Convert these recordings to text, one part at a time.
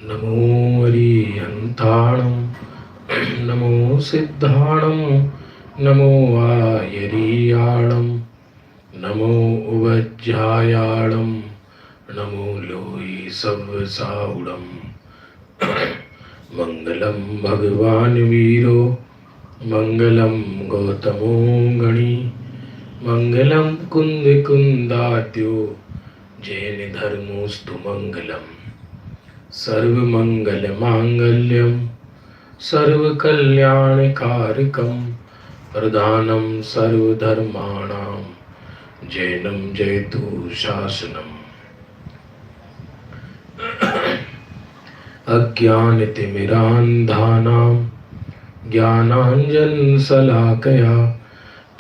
नमो अरिहन्ताणं नमो सिद्धाणं नमो आयरीयाणं नमो उवज्झायाणं नमो लोई सव्वसाहुडं मंगलम भगवान वीरो मंगलम गौतमो गणी मंगलम कुंद कुंदाद्यो जैन धर्मोस्तु मंगलम सर्वमंगल मांगल्यम सर्वकल्याणकारकम प्रधानम सर्वधर्माणां जैनम जयतु शासनम अज्ञानतिमिरान्धानां ज्ञानाञ्जनशलाकया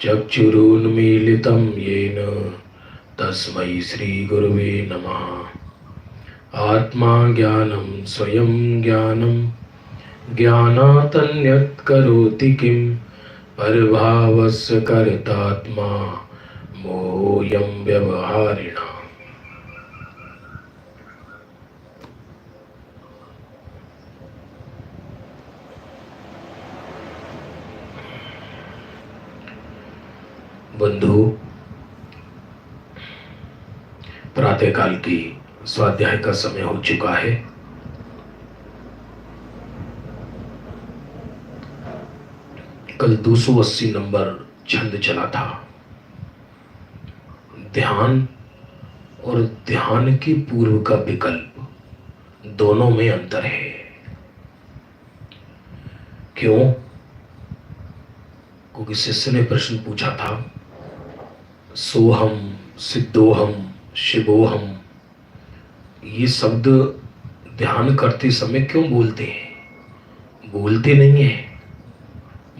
चक्षुरुन्मीलितं येन तस्मै श्रीगुरवे नमः। आत्मा ज्ञानं स्वयं ज्ञानं ज्ञानातन्यत् करोति किं परभावस्य कर्तात्मा मोह्यं व्यवहारिणा। बंधु, प्रातःकाल की स्वाध्याय का समय हो चुका है। कल 280 नंबर छंद चला था। ध्यान और ध्यान के पूर्व का विकल्प, दोनों में अंतर है। क्यों? क्योंकि शिष्य ने प्रश्न पूछा था, सोहम, सिद्धोहम, शिवोहम, ये शब्द ध्यान करते समय क्यों बोलते हैं? बोलते नहीं है।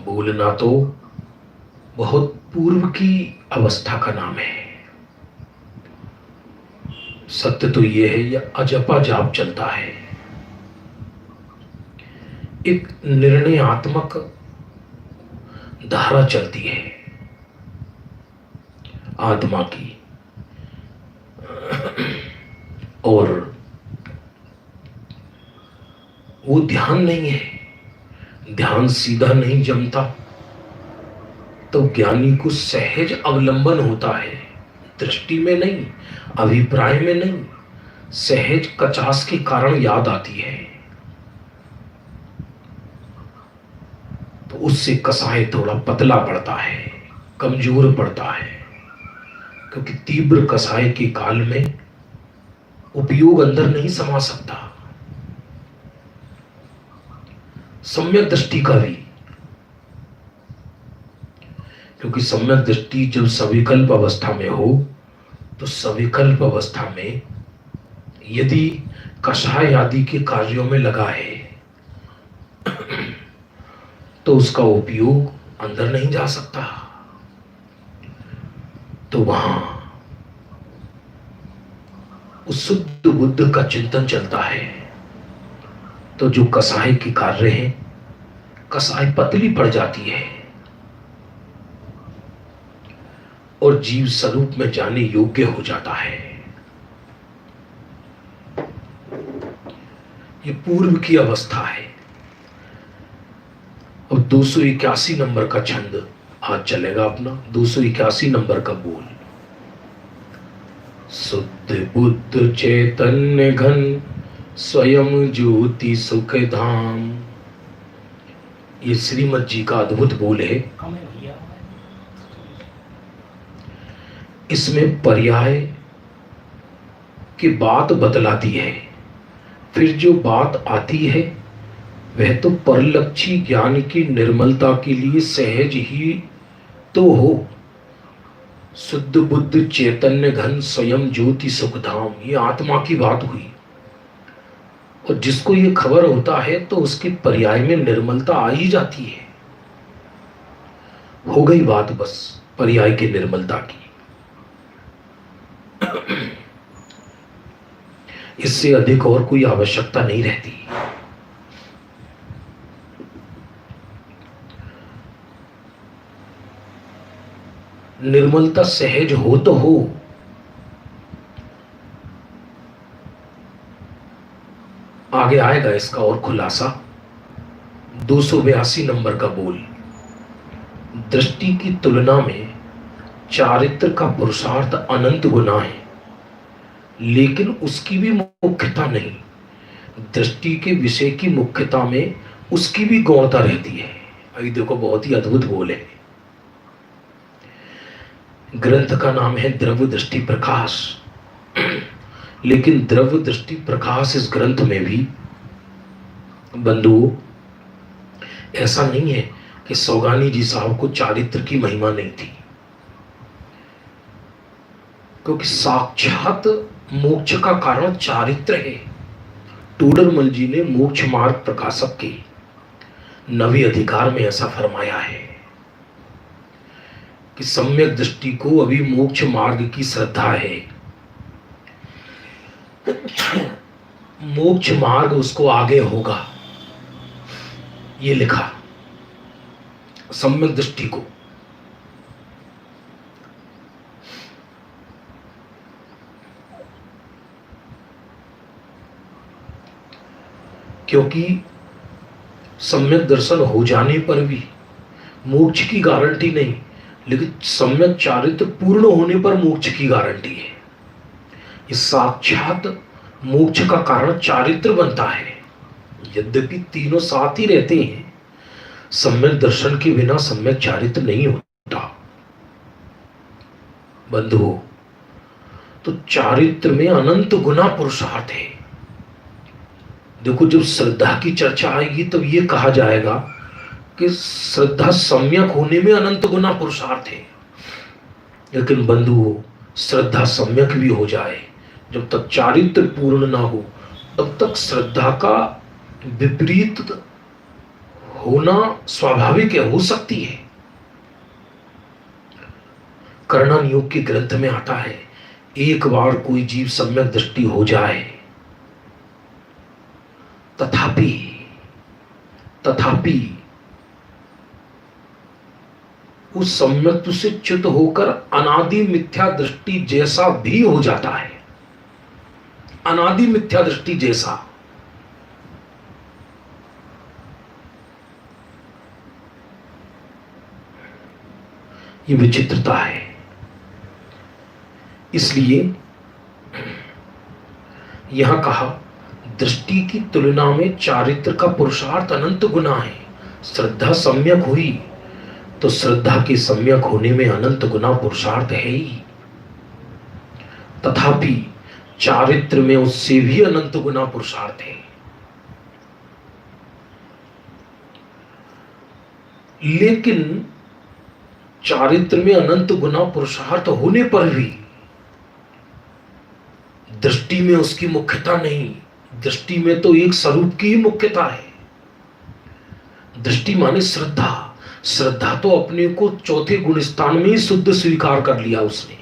बोलना तो बहुत पूर्व की अवस्था का नाम है। सत्य तो ये है, यह अजपा जाप चलता है। एक निर्णयात्मक धारा चलती है आत्मा की, और वो ध्यान नहीं है। ध्यान सीधा नहीं जमता तो ज्ञानी को सहज अवलंबन होता है, दृष्टि में नहीं, अभिप्राय में नहीं, सहज कचास के कारण याद आती है। तो उससे कसाय थोड़ा पतला पड़ता है, कमजोर पड़ता है, क्योंकि तीव्र कसाय के काल में उपयोग अंदर नहीं समा सकता। सम्यक दृष्टि का भी, क्योंकि सम्यक दृष्टि जब सविकल्प अवस्था में हो, तो सविकल्प अवस्था में यदि कषाय आदि के कार्यों में लगा है तो उसका उपयोग अंदर नहीं जा सकता। तो वहां उस शुद्ध बुद्ध का चिंतन चलता है। तो जो कसाय के कार्य हैं, कसाय पतली पड़ जाती है और जीव स्वरूप में जाने योग्य हो जाता है। ये पूर्व की अवस्था है। अब 281 नंबर का छंद आज चलेगा अपना। 281 नंबर का बोल। शुद्ध बुद्ध चैतन्य घन स्वयं ज्योति सुख धाम। ये श्रीमद जी का अद्भुत बोल है। इसमें पर्याय की बात बतलाती है, फिर जो बात आती है वह तो परलक्षी ज्ञान की निर्मलता के लिए सहज ही तो हो। शुद्ध बुद्ध चैतन्य घन स्वयं ज्योति सुखधाम, ये आत्मा की बात हुई। और जिसको ये खबर होता है तो उसके पर्याय में निर्मलता आ ही जाती है। हो गई बात बस पर्याय की निर्मलता की। इससे अधिक और कोई आवश्यकता नहीं रहती। निर्मलता सहज हो तो हो, आगे आएगा इसका और खुलासा। 282 नंबर का बोल। दृष्टि की तुलना में चारित्र का पुरुषार्थ अनंत गुना है, लेकिन उसकी भी मुख्यता नहीं। दृष्टि के विषय की मुख्यता में उसकी भी गौणता रहती है। अभी देखो, बहुत ही अद्भुत बोल है। ग्रंथ का नाम है द्रव्य दृष्टि प्रकाश, लेकिन द्रव्य दृष्टि प्रकाश इस ग्रंथ में भी बंधुओं ऐसा नहीं है कि सौगानी जी साहब को चारित्र की महिमा नहीं थी, क्योंकि साक्षात मोक्ष का कारण चारित्र है। टोडरमल जी ने मोक्ष मार्ग प्रकाशक के नवी अधिकार में ऐसा फरमाया है कि सम्यक दृष्टि को अभी मोक्ष मार्ग की श्रद्धा है, मोक्ष मार्ग उसको आगे होगा, ये लिखा सम्यक दृष्टि को। क्योंकि सम्यक दर्शन हो जाने पर भी मोक्ष की गारंटी नहीं, लेकिन सम्यक चारित्र पूर्ण होने पर मोक्ष की गारंटी है। इस साक्षात मोक्ष का कारण चारित्र बनता है। यद्यपि तीनों साथ ही रहते हैं, सम्यक दर्शन के बिना सम्यक चारित्र नहीं होता। बंधुओं, तो चारित्र में अनंत गुना पुरुषार्थ है। देखो, जब श्रद्धा की चर्चा आएगी तब ये कहा जाएगा कि श्रद्धा सम्यक होने में अनंत गुना पुरुषार्थ है। लेकिन बंधुओं, श्रद्धा सम्यक भी हो जाए, जब तक चारित्र पूर्ण ना हो तब तक श्रद्धा का विपरीत होना स्वाभाविक है, हो सकती है। कर्णन योग के ग्रंथ में आता है, एक बार कोई जीव सम्यक दृष्टि हो जाए, तथापि उस सम्यक से च्युत होकर अनादि मिथ्या दृष्टि जैसा भी हो जाता है। अनादि मिथ्या दृष्टि जैसा। ये विचित्रता है। इसलिए यहां कहा, दृष्टि की तुलना में चारित्र का पुरुषार्थ अनंत गुना है। श्रद्धा सम्यक हुई तो श्रद्धा के सम्यक होने में अनंत गुना पुरुषार्थ है ही, तथापि चारित्र में उससे भी अनंत गुना पुरुषार्थ है। लेकिन चारित्र में अनंत गुना पुरुषार्थ होने पर भी दृष्टि में उसकी मुख्यता नहीं। दृष्टि में तो एक स्वरूप की ही मुख्यता है। दृष्टि माने श्रद्धा। श्रद्धा तो अपने को चौथे गुण स्थान में ही शुद्ध स्वीकार कर लिया उसने।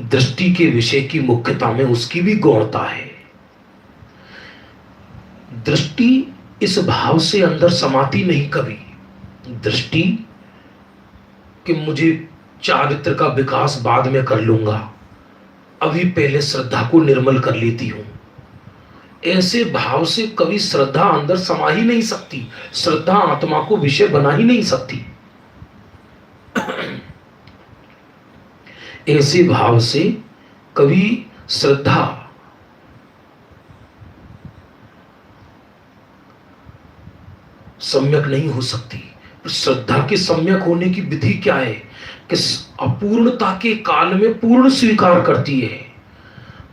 दृष्टि के विषय की मुख्यता में उसकी भी गौणता है। दृष्टि इस भाव से अंदर समाती नहीं कभी। दृष्टि कि मुझे चारित्र का विकास बाद में कर लूंगा, अभी पहले श्रद्धा को निर्मल कर लेती हूं, ऐसे भाव से कभी श्रद्धा अंदर समा ही नहीं सकती। श्रद्धा आत्मा को विषय बना ही नहीं सकती। ऐसे भाव से कभी श्रद्धा सम्यक नहीं हो सकती। श्रद्धा के सम्यक होने की विधि क्या है कि अपूर्णता के काल में पूर्ण स्वीकार करती है।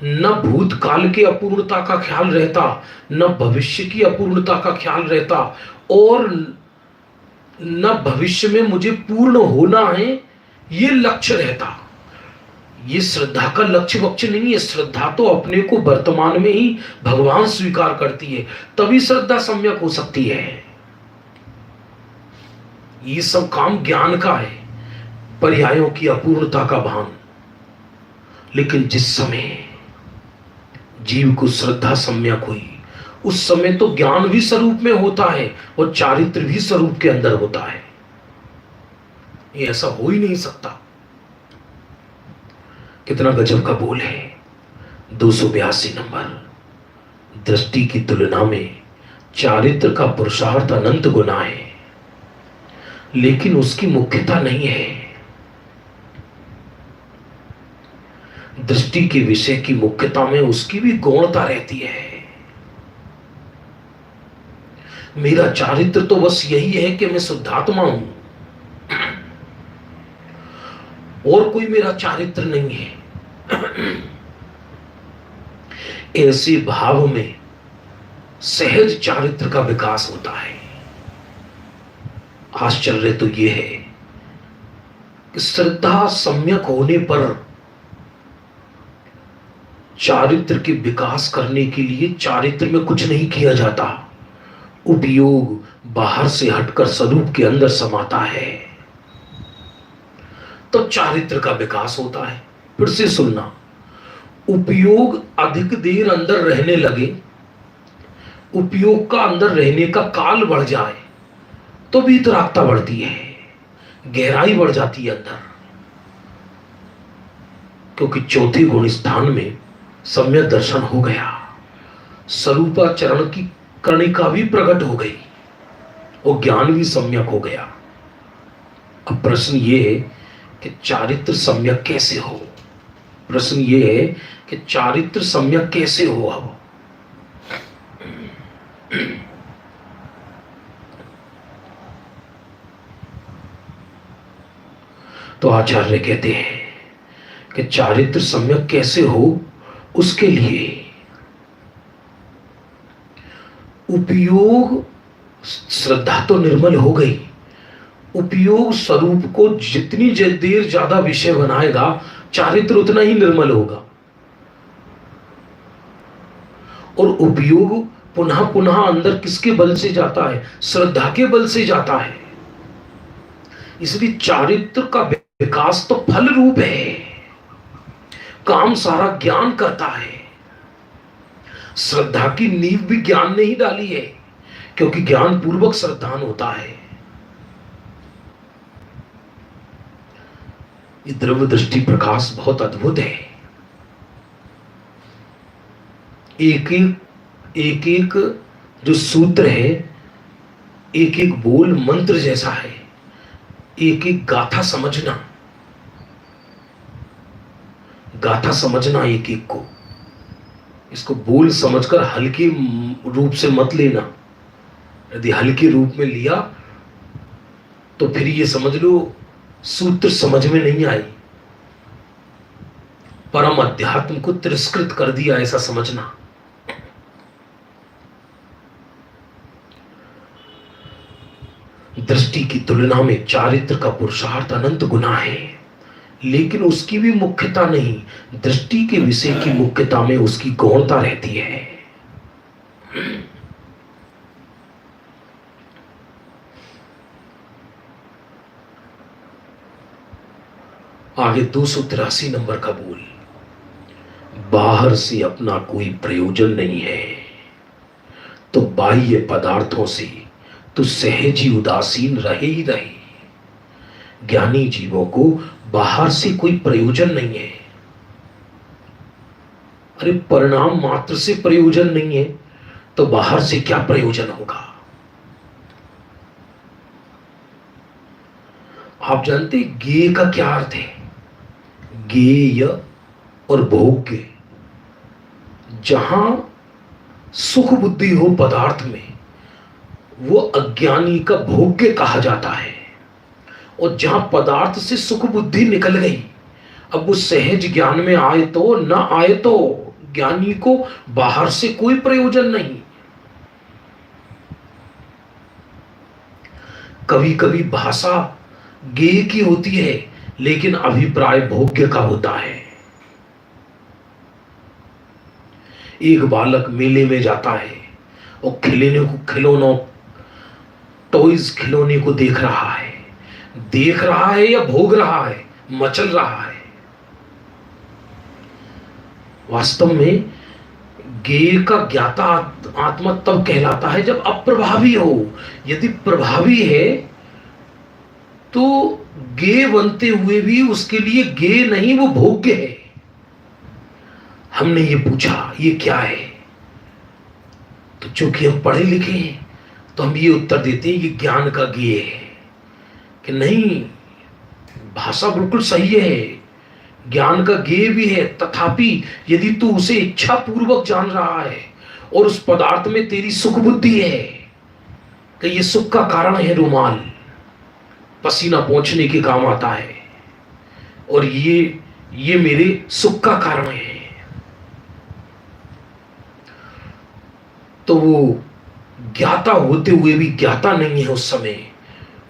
न भूतकाल के अपूर्णता का ख्याल रहता, न भविष्य की अपूर्णता का ख्याल रहता, और न भविष्य में मुझे पूर्ण होना है ये लक्ष्य रहता। ये श्रद्धा का लक्ष्य वक्ष्य नहीं है। श्रद्धा तो अपने को वर्तमान में ही भगवान स्वीकार करती है, तभी श्रद्धा सम्यक हो सकती है। ये सब काम ज्ञान का है, पर्यायों की अपूर्णता का भान। लेकिन जिस समय जीव को श्रद्धा सम्यक हुई, उस समय तो ज्ञान भी स्वरूप में होता है और चारित्र भी स्वरूप के अंदर होता है। ये ऐसा हो ही नहीं सकता। कितना गजब का बोल है। 282 नंबर। दृष्टि की तुलना में चारित्र का पुरुषार्थ अनंत गुना है, लेकिन उसकी मुख्यता नहीं है। दृष्टि के विषय की मुख्यता में उसकी भी गौणता रहती है। मेरा चारित्र तो बस यही है कि मैं शुद्धात्मा हूं, और कोई मेरा चारित्र नहीं है। ऐसे भाव में सहज चारित्र का विकास होता है। आश्चर्य तो यह है कि श्रद्धा सम्यक होने पर चारित्र के विकास करने के लिए चारित्र में कुछ नहीं किया जाता, उपयोग बाहर से हटकर स्वरूप के अंदर समाता है, तो चारित्र का विकास होता है। फिर से सुनना, उपयोग अधिक देर अंदर रहने लगे, उपयोग का अंदर रहने का काल बढ़ जाए तो वीतरागता बढ़ती है, गहराई बढ़ जाती है अंदर, क्योंकि चौथे गुण स्थान में सम्यक दर्शन हो गया, स्वरूपाचरण की कणिका भी प्रकट हो गई और ज्ञान भी सम्यक हो गया। अब प्रश्न ये है कि चारित्र सम्यक कैसे हो? प्रश्न ये है कि चारित्र सम्यक कैसे हो? अब तो आचार्य कहते हैं कि चारित्र सम्यक कैसे हो, उसके लिए उपयोग, श्रद्धा तो निर्मल हो गई, उपयोग स्वरूप को जितनी देर ज्यादा विषय बनाएगा चारित्र उतना ही निर्मल होगा, और उपयोग पुनः पुनः अंदर किसके बल से जाता है? श्रद्धा के बल से जाता है। इसलिए चारित्र का विकास तो फल रूप है, काम सारा ज्ञान करता है। श्रद्धा की नींव भी ज्ञान ने ही डाली है, क्योंकि ज्ञान पूर्वक श्रद्धान होता है। ये द्रव्य दृष्टि प्रकाश बहुत अद्भुत है। एक एक जो सूत्र है, एक एक बोल मंत्र जैसा है, एक एक गाथा समझना, गाथा समझना एक एक को, इसको बोल समझकर हल्के रूप से मत लेना। यदि हल्के रूप में लिया तो फिर ये समझ लो सूत्र समझ में नहीं आई, परम अध्यात्म को तिरस्कृत कर दिया, ऐसा समझना। दृष्टि की तुलना में चारित्र का पुरुषार्थ अनंत गुना है, लेकिन उसकी भी मुख्यता नहीं, दृष्टि के विषय की मुख्यता में उसकी गौणता रहती है। आगे 283 नंबर का बोल, बाहर से अपना कोई प्रयोजन नहीं है तो बाह्य पदार्थों से तो सहज ही उदासीन रहे ही रहे। ज्ञानी जीवों को बाहर से कोई प्रयोजन नहीं है। अरे परिणाम मात्र से प्रयोजन नहीं है तो बाहर से क्या प्रयोजन होगा? आप जानते ज्ञेय का क्या अर्थ है? ज्ञेय और भोग्य। जहां सुख बुद्धि हो पदार्थ में, वो अज्ञानी का भोग्य कहा जाता है, और जहां पदार्थ से सुख बुद्धि निकल गई, अब वो सहज ज्ञान में आए तो ना आए तो ज्ञानी को बाहर से कोई प्रयोजन नहीं। कभी कभी भाषा ज्ञेय की होती है, लेकिन अभिप्राय भोग्य का होता है। एक बालक मेले में जाता है और खिलौनों टॉयज खिलौने को देख रहा है या भोग रहा है, मचल रहा है। वास्तव में ज्ञेय का ज्ञाता आत्मा तब कहलाता है जब अप्रभावी हो। यदि प्रभावी है तो ज्ञेय बनते हुए भी उसके लिए ज्ञेय नहीं, वो भोग्य है। हमने ये पूछा ये क्या है, तो चूंकि हम पढ़े लिखे हैं तो हम ये उत्तर देते हैं ये ज्ञान का गेय है। कि नहीं, भाषा बिल्कुल सही है, ज्ञान का गेय भी है, तथापि यदि तू उसे इच्छा पूर्वक जान रहा है और उस पदार्थ में तेरी सुख बुद्धि है कि ये सुख का कारण है रुमाल, पसीना पहुंचने के काम आता है, और ये मेरे सुख का कारण है, तो वो ज्ञाता होते हुए भी ज्ञाता नहीं है उस समय।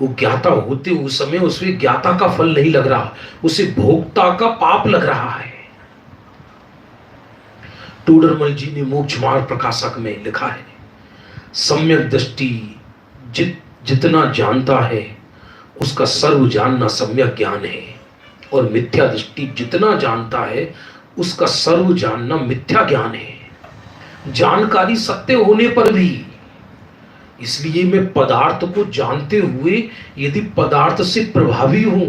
वो ज्ञाता होते हुए उस समय उसमें ज्ञाता का फल नहीं लग रहा, उसे भोक्ता का पाप लग रहा है। टोडरमल जी ने मोक्ष मार्ग प्रकाशक में लिखा है, सम्यक दृष्टि जितना जानता है उसका सर्व जानना सम्यक ज्ञान है, और मिथ्या दृष्टि जितना जानता है उसका सर्व जानना मिथ्या ज्ञान है। जानकारी सत्य होने पर भी, इसलिए मैं पदार्थ को जानते हुए यदि पदार्थ से प्रभावी हूं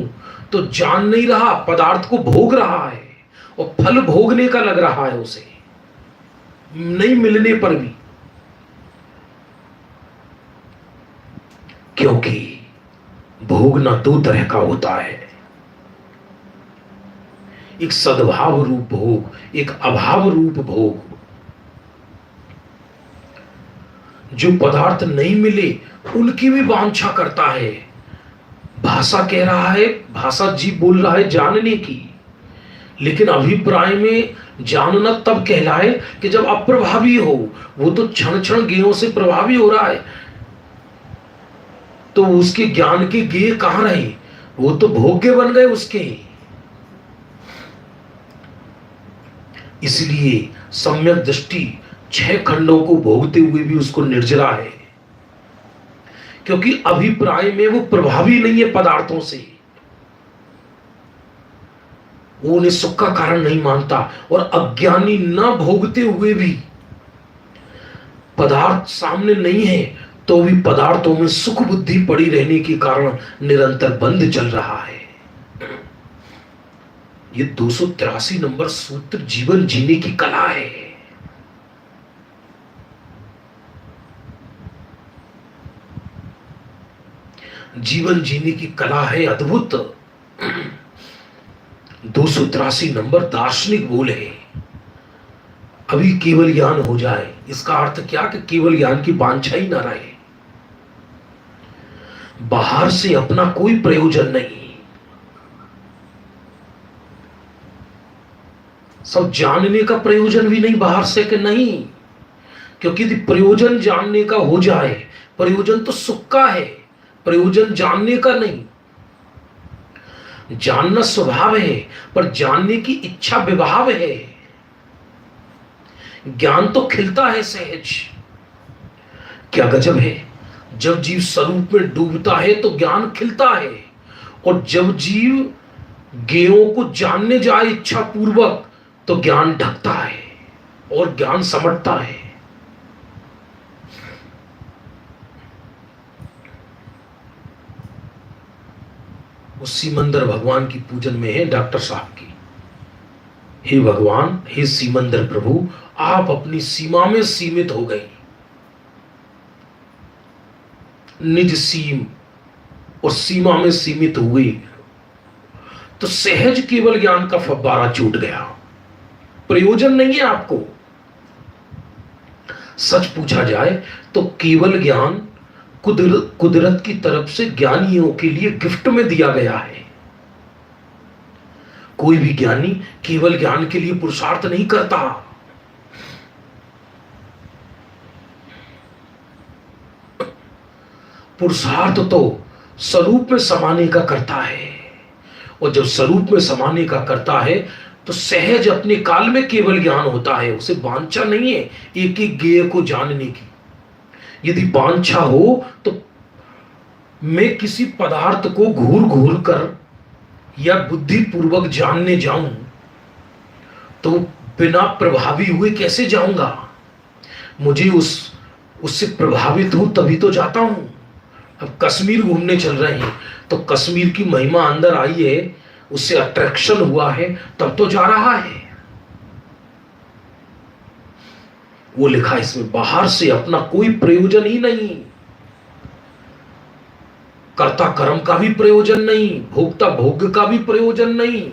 तो जान नहीं रहा, पदार्थ को भोग रहा है और फल भोगने का लग रहा है उसे, नहीं मिलने पर भी। क्योंकि भोगना दो तरह का होता है, एक सद्भाव रूप भोग, एक अभाव रूप भोग। जो पदार्थ नहीं मिले उनकी भी वांछा करता है। भाषा कह रहा है, भाषा जीव बोल रहा है जानने की, लेकिन अभिप्राय में जानना तब कहलाए कि जब अप्रभावी हो। वो तो क्षण क्षण गेयों से प्रभावी हो रहा है, तो उसके ज्ञान के गेय कहां रहे, वो तो भोग्य बन गए उसके। इसलिए सम्यक दृष्टि 6 खंडों को भोगते हुए भी उसको निर्जरा है, क्योंकि अभिप्राय में वो प्रभावी नहीं है पदार्थों से, वो उन्हें सुख का कारण नहीं मानता। और अज्ञानी न भोगते हुए भी, पदार्थ सामने नहीं है तो भी पदार्थों में सुख बुद्धि पड़ी रहने के कारण निरंतर बंद चल रहा है। ये 283 नंबर सूत्र जीवन जीने की कला है। जीवन जीने की कला है अद्भुत। 283 नंबर दार्शनिक बोल है, अभी केवल ज्ञान हो जाए। इसका अर्थ क्या कि केवल ज्ञान की वांछा ही ना रहे, बाहर से अपना कोई प्रयोजन नहीं, सब जानने का प्रयोजन भी नहीं बाहर से कि नहीं, क्योंकि यदि प्रयोजन जानने का हो जाए, प्रयोजन तो सुख का है, प्रयोजन जानने का नहीं। जानना स्वभाव है पर जानने की इच्छा विभाव है। ज्ञान तो खिलता है सहज। क्या गजब है, जब जीव स्वरूप में डूबता है तो ज्ञान खिलता है, और जब जीव गेयों को जानने जाए इच्छा पूर्वक तो ज्ञान ढकता है और ज्ञान समटता है। उस सीमंदर भगवान की पूजन में है डॉक्टर साहब की, हे भगवान, हे सीमंदर प्रभु, आप अपनी सीमा में सीमित हो गए, निज सीम और सीमा में सीमित हुए तो सहज केवल ज्ञान का फव्वारा छूट गया, प्रयोजन नहीं है आपको। सच पूछा जाए तो केवल ज्ञान कुदरत की तरफ से ज्ञानियों के लिए गिफ्ट में दिया गया है। कोई भी ज्ञानी केवल ज्ञान के लिए पुरुषार्थ नहीं करता। पुरुषार्थ तो स्वरूप में समाने का करता है, और जब स्वरूप में समाने का करता है तो सहज अपने काल में केवल ज्ञान होता है। उसे वांछा नहीं है एक एक गेय को जानने की। यदि वांछा हो तो मैं किसी पदार्थ को घूर घूर कर या बुद्धि पूर्वक जानने जाऊं तो बिना प्रभावी हुए कैसे जाऊंगा? मुझे उससे प्रभावित हूं तभी तो जाता हूं। अब कश्मीर घूमने चल रहे हैं तो कश्मीर की महिमा अंदर आई है, उससे अट्रैक्शन हुआ है, तब तो जा रहा है। वो लिखा इसमें, बाहर से अपना कोई प्रयोजन ही नहीं, कर्ता कर्म का भी प्रयोजन नहीं, भोक्ता भोग का भी प्रयोजन नहीं,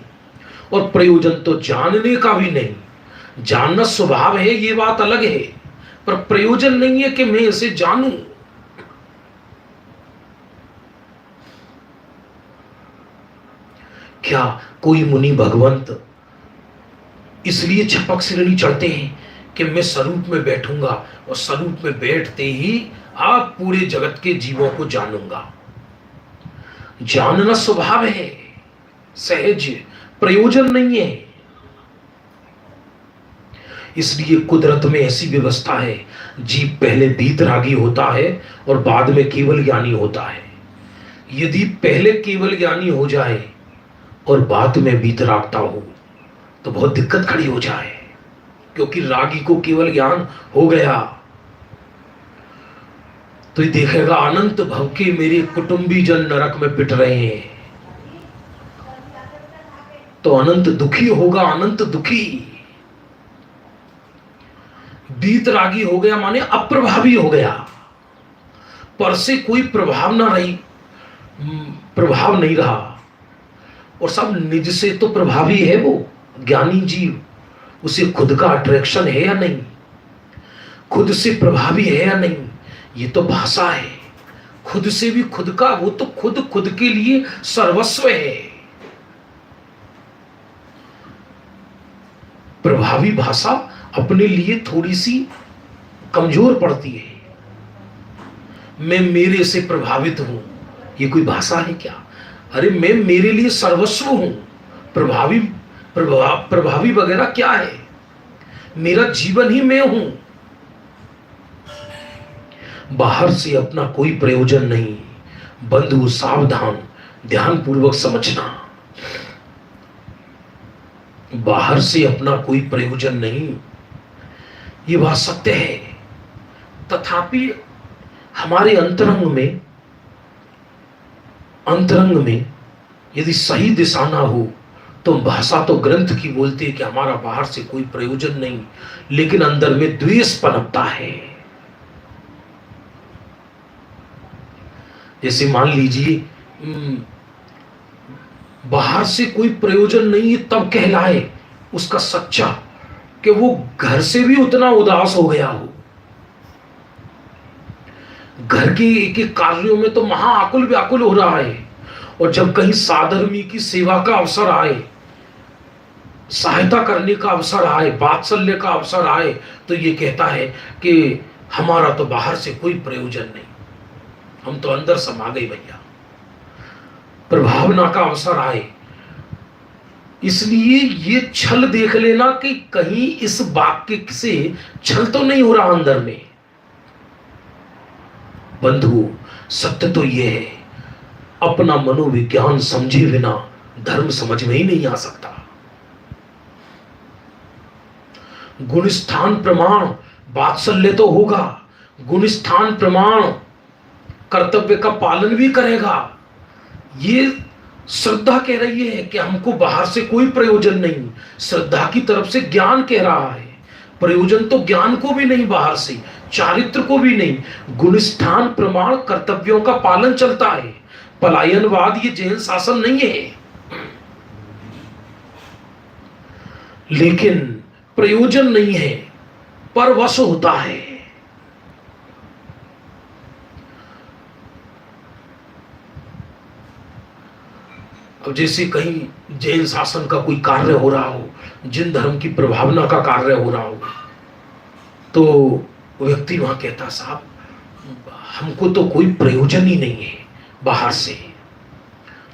और प्रयोजन तो जानने का भी नहीं। जानना स्वभाव है, ये बात अलग है, पर प्रयोजन नहीं है कि मैं इसे जानूं। क्या कोई मुनि भगवंत इसलिए छपक से नहीं चढ़ते हैं कि मैं स्वरूप में बैठूंगा और स्वरूप में बैठते ही आप पूरे जगत के जीवों को जानूंगा? जानना स्वभाव है, सहज, प्रयोजन नहीं है। इसलिए कुदरत में ऐसी व्यवस्था है, जीव पहले बीतरागी होता है और बाद में केवल ज्ञानी होता है। यदि पहले केवल ज्ञानी हो जाए और बाद में बीतरागता हो तो बहुत दिक्कत खड़ी हो जाए, क्योंकि रागी को केवल ज्ञान हो गया तो ये देखेगा अनंत भव के मेरे कुटुंबी जन नरक में पिट रहे हैं, तो अनंत दुखी होगा, अनंत दुखी। बीतरागी हो गया माने अप्रभावी हो गया, पर से कोई प्रभाव ना रही, प्रभाव नहीं रहा, और सब निज से तो प्रभावी है। वो ज्ञानी जीव, उसे खुद का अट्रैक्शन है या नहीं, खुद से प्रभावी है या नहीं, ये तो भाषा है। खुद से भी खुद का, वो तो खुद खुद के लिए सर्वस्व है। प्रभावी भाषा अपने लिए थोड़ी सी कमजोर पड़ती है। मैं मेरे से प्रभावित हूं, ये कोई भाषा है क्या? अरे मैं मेरे लिए सर्वस्व हूं, प्रभावी वगैरह क्या है? मेरा जीवन ही मैं हूं। बाहर से अपना कोई प्रयोजन नहीं। बंधु सावधान, ध्यान पूर्वक समझना, बाहर से अपना कोई प्रयोजन नहीं, ये बात सत्य है। तथापि हमारे अंतरंग में यदि सही दिशा ना हो तो भाषा तो ग्रंथ की बोलती है कि हमारा बाहर से कोई प्रयोजन नहीं, लेकिन अंदर में द्वेष पनपता है। जैसे मान लीजिए बाहर से कोई प्रयोजन नहीं है, तब कहलाए उसका सच्चा कि वो घर से भी उतना उदास हो गया हो, घर के एक एक कार्यों में तो महा आकुल व्याकुल हो रहा है, और जब कहीं साधर्मी की सेवा का अवसर आए, सहायता करने का अवसर आए, वात्सल्य का अवसर आए, तो ये कहता है कि हमारा तो बाहर से कोई प्रयोजन नहीं, हम तो अंदर समा गए भैया। प्रभावना का अवसर आए, इसलिए ये छल देख लेना कि कहीं इस वाक्य से छल तो नहीं हो रहा अंदर में। बंधु, सत्य तो ये है, अपना मनोविज्ञान समझे बिना धर्म समझ में ही नहीं आ सकता। गुणस्थान प्रमाण वात्सल्य तो होगा, गुणस्थान प्रमाण कर्तव्य का पालन भी करेगा। ये श्रद्धा कह रही है कि हमको बाहर से कोई प्रयोजन नहीं, श्रद्धा की तरफ से ज्ञान कह रहा है। प्रयोजन तो ज्ञान को भी नहीं, बाहर से चारित्र को भी नहीं, गुणस्थान प्रमाण कर्तव्यों का पालन चलता है। पलायनवाद ये जैन शासन नहीं है, लेकिन प्रयोजन नहीं है, परवश होता है। अब जैसे कहीं जैन शासन का कोई कार्य हो रहा हो, जिन धर्म की प्रभावना का कार्य हो रहा हो, तो व्यक्ति वहां कहता, साहब हमको तो कोई प्रयोजन ही नहीं है बाहर से,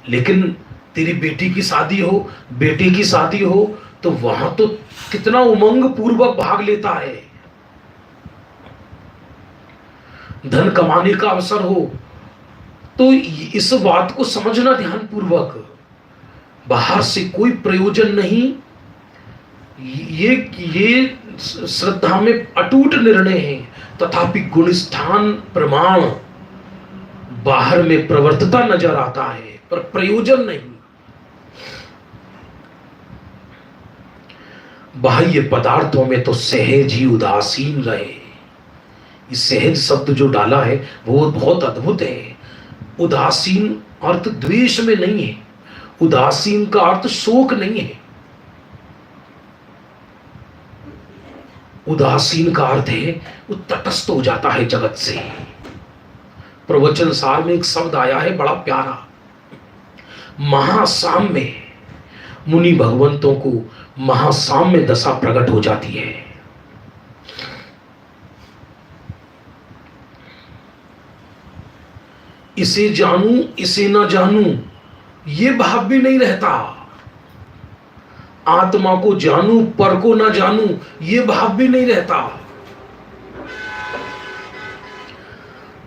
लेकिन तेरी बेटी की शादी हो, बेटे की शादी हो, तो वहां तो कितना उमंग पूर्वक भाग लेता है। धन कमाने का अवसर हो, तो इस बात को समझना ध्यान पूर्वक, बाहर से कोई प्रयोजन नहीं, ये श्रद्धा में अटूट निर्णय है। तथापि गुणस्थान प्रमाण बाहर में प्रवर्तता नजर आता है, पर प्रयोजन नहीं। बाह्य पदार्थों में तो सहज ही उदासीन रहे। ये सहज शब्द जो डाला है वो बहुत अद्भुत है। उदासीन अर्थ द्वेष में नहीं है, उदासीन का अर्थ शोक नहीं है। उदासीन का अर्थ है वो तटस्थ हो जाता है जगत से। प्रवचन सार में एक शब्द आया है बड़ा प्यारा, महासाम्य। मुनि भगवंतों को महासाम्य दशा प्रकट हो जाती है। इसे जानूं इसे ना जानूं ये भाव भी नहीं रहता। आत्मा को जानूं पर को ना जानूं ये भाव भी नहीं रहता।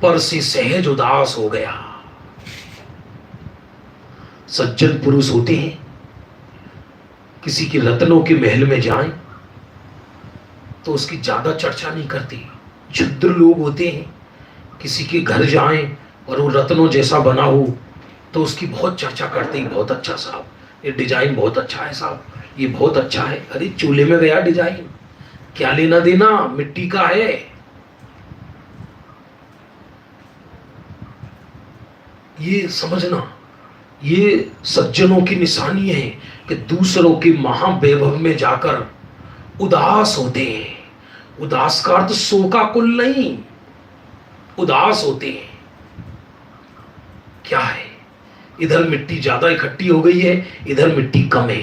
पर से सहज उदास हो गया। सज्जन पुरुष होते हैं, किसी के रत्नों के महल में जाएं तो उसकी ज्यादा चर्चा नहीं करते। क्षुद्र लोग होते हैं, किसी के घर जाएं और वो रत्नों जैसा बना हो तो उसकी बहुत चर्चा करते हैं। बहुत अच्छा साहब, ये डिजाइन बहुत अच्छा है साहब, ये बहुत अच्छा है। अरे चूल्हे में गया डिजाइन, क्या लेना देना, मिट्टी का है। ये समझना, ये सज्जनों की निशानी है कि दूसरों के महावैभव में जाकर उदास होते हैं। उदास का अर्थ शोकाकुल नहीं, उदास होते हैं। क्या है, इधर मिट्टी ज्यादा इकट्ठी हो गई है, इधर मिट्टी कम है,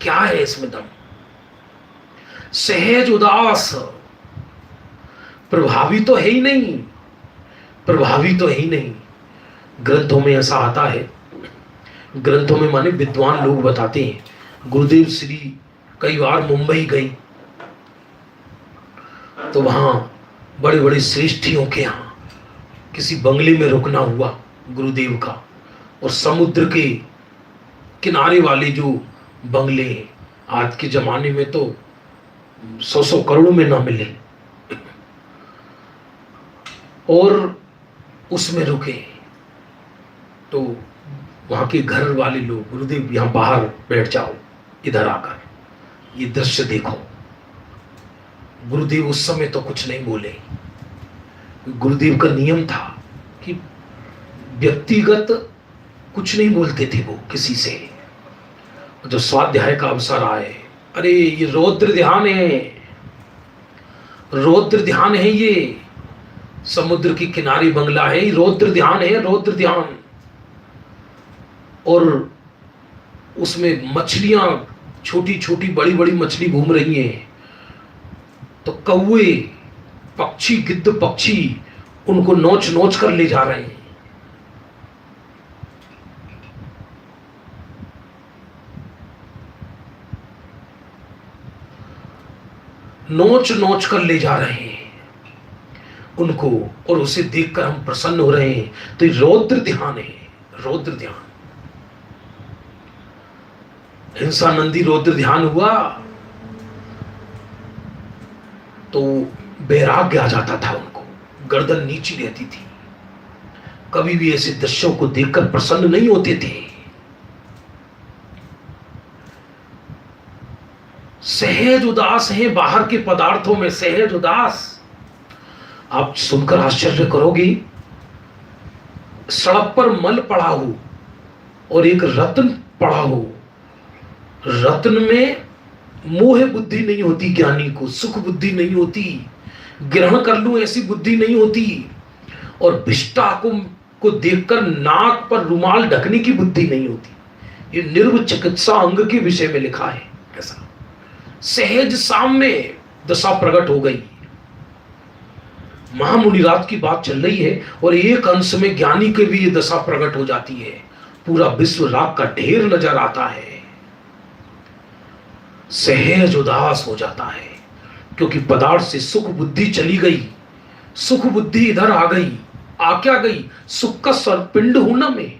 क्या है इसमें दम। सहज उदास, प्रभावी तो है ही नहीं, प्रभावी तो है ही नहीं। ग्रंथों में ऐसा आता है, ग्रंथों में माने विद्वान लोग बताते हैं। गुरुदेव श्री कई बार मुंबई गई तो वहां बड़े बड़े श्रेष्ठियों के यहाँ किसी बंगले में रुकना हुआ गुरुदेव का, और समुद्र के किनारे वाले जो बंगले हैं, आज के जमाने में तो 100 करोड़ में ना मिले, और उसमें रुके तो वहां के घर वाले लोग, गुरुदेव यहां बाहर बैठ जाओ, इधर आकर ये दृश्य देखो। गुरुदेव उस समय तो कुछ नहीं बोले। गुरुदेव का नियम था कि व्यक्तिगत कुछ नहीं बोलते थे वो किसी से। जो स्वाध्याय का अवसर आए, अरे ये रौद्र ध्यान है, रौद्र ध्यान है, ये समुद्र के किनारे बंगला है, ये रौद्र ध्यान है, रौद्र ध्यान। और उसमें मछलियां छोटी छोटी बड़ी बड़ी मछली घूम रही हैं, तो कौवे पक्षी, गिद्ध पक्षी उनको नोच नोच कर ले जा रहे हैं। नोच नोच कर ले जा रहे हैं उनको, और उसे देखकर हम प्रसन्न हो रहे हैं। तो ये रौद्र ध्यान है, रौद्र ध्यान। हिंसानंदी रौद्र ध्यान हुआ तो वैराग्य आ जाता था उनको, गर्दन नीची रहती थी, कभी भी ऐसे दृश्यों को देखकर प्रसन्न नहीं होते थे। सहज उदास है, बाहर के पदार्थों में सहज उदास। आप सुनकर आश्चर्य करोगे, सड़क पर मल पड़ा हो और एक रत्न पड़ा हो, रत्न में मोह बुद्धि नहीं होती, ज्ञानी को सुख बुद्धि नहीं होती, ग्रहण कर लूं ऐसी बुद्धि नहीं होती, और विष्टा को देखकर नाक पर रुमाल ढकने की बुद्धि नहीं होती। ये निर्व चिकित्सा अंग के विषय में लिखा है। ऐसा सहज साम्य दशा प्रकट हो गई। महामुनिरात की बात चल रही है और एक अंश में ज्ञानी के भी ये दशा प्रकट हो जाती है। पूरा विश्व राग का ढेर नजर आता है। सहज उदास हो जाता है क्योंकि पदार्थ से सुख बुद्धि चली गई, सुख बुद्धि इधर आ गई। आ क्या गई? सुख का पिंड हूं ना मैं,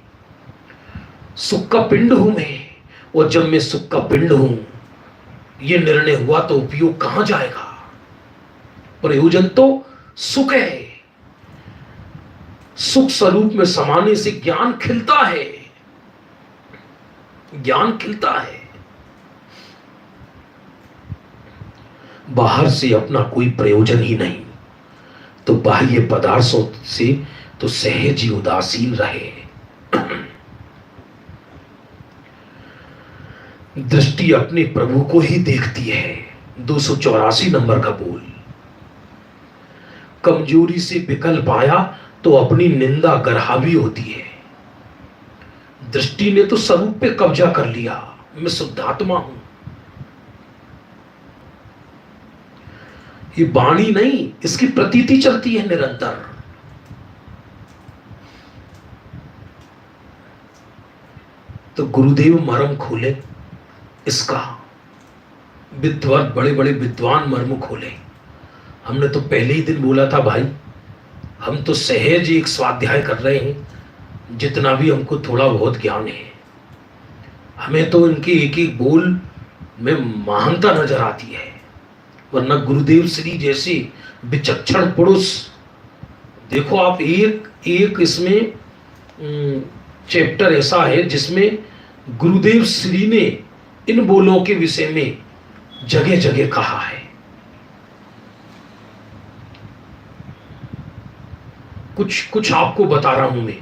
सुख का पिंड हूं मैं, और जब मैं सुख का पिंड हूं, ये निर्णय हुआ तो उपयोग कहां जाएगा? प्रयोजन तो सुख है। सुख स्वरूप में समाने से ज्ञान खिलता है, ज्ञान खिलता है। बाहर से अपना कोई प्रयोजन ही नहीं, तो बाह्य पदार्थों से तो सहज ही उदासीन रहे। दृष्टि अपने प्रभु को ही देखती है। 284 नंबर का बोल। कमजोरी से विकल्प आया तो अपनी निंदा गरहावी होती है। दृष्टि ने तो स्वरूप पे कब्जा कर लिया, मैं शुद्धात्मा हूं। ये वाणी नहीं, इसकी प्रतीति चलती है निरंतर। तो गुरुदेव मर्म खोले इसका, विद्वान बड़े बड़े विद्वान मर्म खोले। हमने तो पहले ही दिन बोला था भाई, हम तो सहज एक स्वाध्याय कर रहे हैं, जितना भी हमको थोड़ा बहुत ज्ञान है। हमें तो इनके एक एक बोल में महानता नजर आती है, वरना गुरुदेव श्री जैसे विचक्षण पुरुष, देखो आप एक एक इसमें चैप्टर ऐसा है जिसमें गुरुदेव श्री ने इन बोलों के विषय में जगह जगह कहा है। कुछ कुछ आपको बता रहा हूं मैं।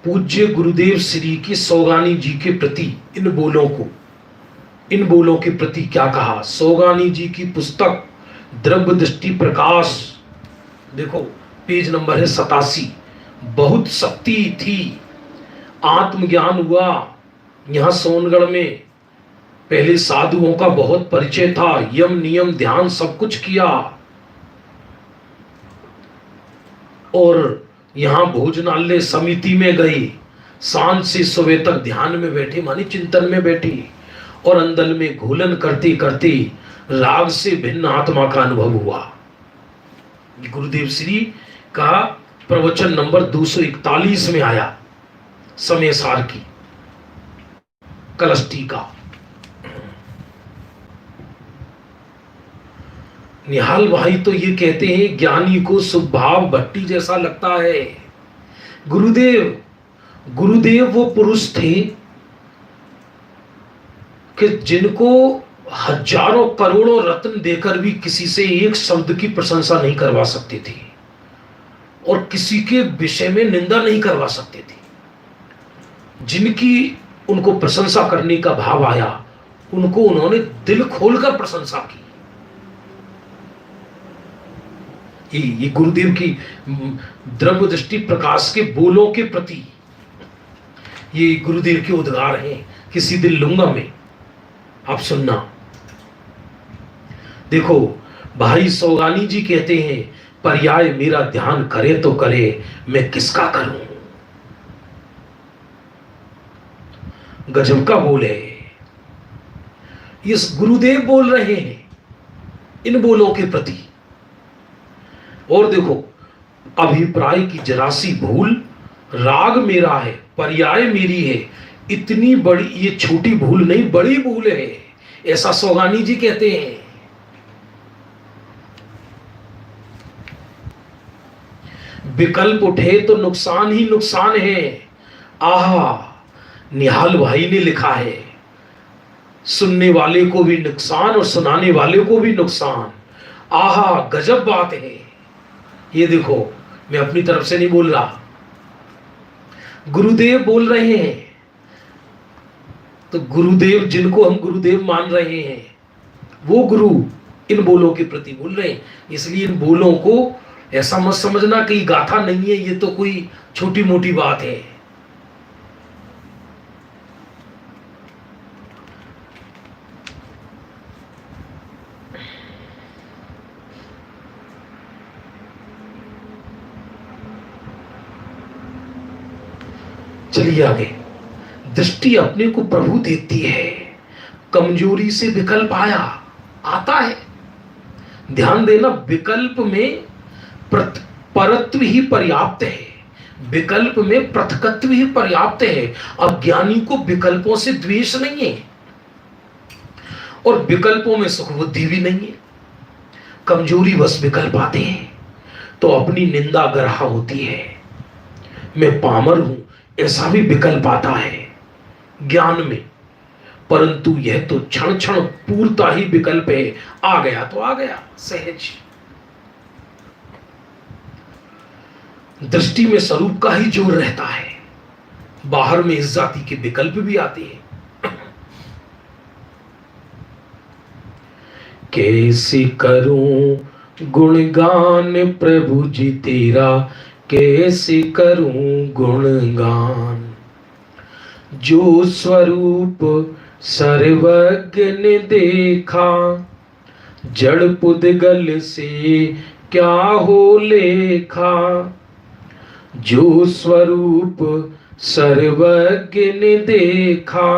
पूज्य गुरुदेव श्री की सौगानी जी के प्रति इन बोलों के प्रति क्या कहा। सौगानी जी की पुस्तक द्रव्य दृष्टि प्रकाश, देखो पेज नंबर है 87। बहुत शक्ति थी, आत्मज्ञान हुआ यहां सोनगढ़ में। पहले साधुओं का बहुत परिचय था, यम नियम ध्यान सब कुछ किया, और यहां भोजनालय समिति में गई, सांझ से सुबह तक ध्यान में बैठी, मानी चिंतन में बैठी, और अंदर में घोलन करते करते राग से भिन्न आत्मा का अनुभव हुआ। गुरुदेव श्री का प्रवचन नंबर 241 में आया, समय सार की कलश टीका। निहाल भाई तो ये कहते हैं ज्ञानी को स्वभाव भट्टी जैसा लगता है। गुरुदेव वो पुरुष थे कि जिनको हजारों करोड़ों रत्न देकर भी किसी से एक शब्द की प्रशंसा नहीं करवा सकते थे, और किसी के विषय में निंदा नहीं करवा सकते थे। जिनकी उनको प्रशंसा करने का भाव आया, उनको उन्होंने दिल खोलकर प्रशंसा की। ये गुरुदेव की द्रव्य दृष्टि प्रकाश के बोलों के प्रति ये गुरुदेव के उद्गार हैं। किसी दिन लूंगा मैं, आप सुनना। देखो भाई सौगानी जी कहते हैं, पर्याय मेरा ध्यान करे तो करे, मैं किसका करूं। गजब का बोल है। ये गुरुदेव बोल रहे हैं इन बोलों के प्रति। और देखो अभिप्राय की जरा सी भूल, राग मेरा है, पर्याय मेरी है। इतनी बड़ी, ये छोटी भूल नहीं, बड़ी भूल है, ऐसा सौगानी जी कहते हैं। विकल्प उठे तो नुकसान ही नुकसान है। आहा, निहाल भाई ने लिखा है, सुनने वाले को भी नुकसान और सुनाने वाले को भी नुकसान। आहा, गजब बात है। ये देखो, मैं अपनी तरफ से नहीं बोल रहा, गुरुदेव बोल रहे हैं। तो गुरुदेव, जिनको हम गुरुदेव मान रहे हैं, वो गुरु इन बोलों के प्रति बोल रहे हैं। इसलिए इन बोलों को ऐसा मत समझना कि गाथा नहीं है, ये तो कोई छोटी मोटी बात है। चलिए आगे। दृष्टि अपने को प्रभु देती है। कमजोरी से विकल्प आता है। ध्यान देना, विकल्प में परत्व ही पर्याप्त है, विकल्प में पृथकत्व ही पर्याप्त है। अज्ञानी को विकल्पों से द्वेष नहीं है, और विकल्पों में सुख बुद्धि भी नहीं है। कमजोरी बस विकल्प आते हैं तो अपनी निंदा गरहा होती है। मैं पामर हूं, ऐसा भी विकल्प आता है ज्ञान में। परंतु यह तो क्षण क्षण पूर्ता ही विकल्प है। आ गया तो आ गया, सहज। दृष्टि में स्वरूप का ही जोर रहता है, बाहर में इस जाति के विकल्प भी आते हैं। कैसे करूं गुणगान प्रभु जी तेरा, कैसे करूं गुणगान। जो स्वरूप सर्वज्ञ ने देखा, जड़ पुद्गल से क्या हो लेखा। जो स्वरूप सर्वज्ञ ने देखा,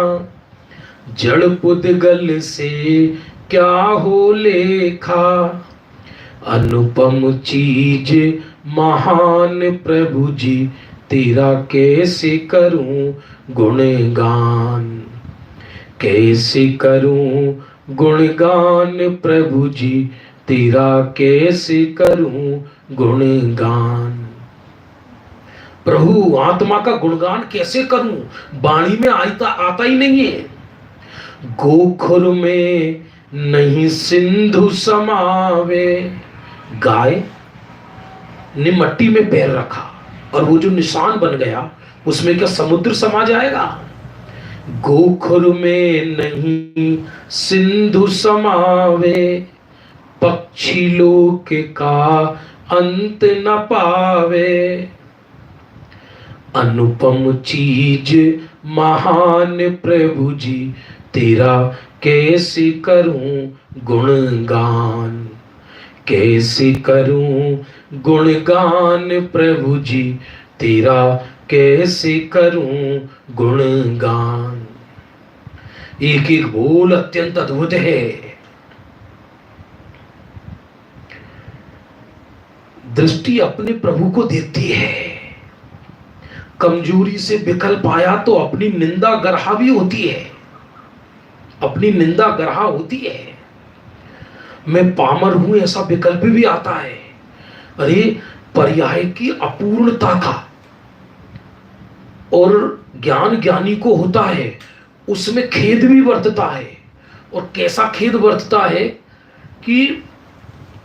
जड़ पुद्गल से क्या हो लेखा। अनुपम चीज महान प्रभु जी तेरा, कैसे करूं गुणगान। कैसे करूं गुणगान प्रभु जी तेरा, कैसे करूं गुणगान। प्रभु आत्मा का गुणगान कैसे करूं, वाणी में आता ही नहीं है। गोखुर में नहीं सिंधु समावे। गाय ने मट्टी में पैर रखा और वो जो निशान बन गया उसमें क्या समुद्र समा जाएगा। गोखुर में नहीं सिंधु समावे, पक्षी लोक का अंत न पावे। अनुपम चीज महान प्रभु जी तेरा, कैसे करूं गुणगान। कैसे करूं गुणगान प्रभु जी तेरा, कैसे करूं गुणगान। एक एक बोल अत्यंत अद्भुत है। दृष्टि अपने प्रभु को देखती है। कमजोरी से विकल्प आया तो अपनी निंदा गरहा भी होती है, अपनी निंदा गरहा होती है। मैं पामर हूं ऐसा विकल्प भी आता है। अरे पर्याय की अपूर्णता का और ज्ञान ज्ञानी को होता है, उसमें खेद भी वर्तता है। और कैसा खेद वर्तता है कि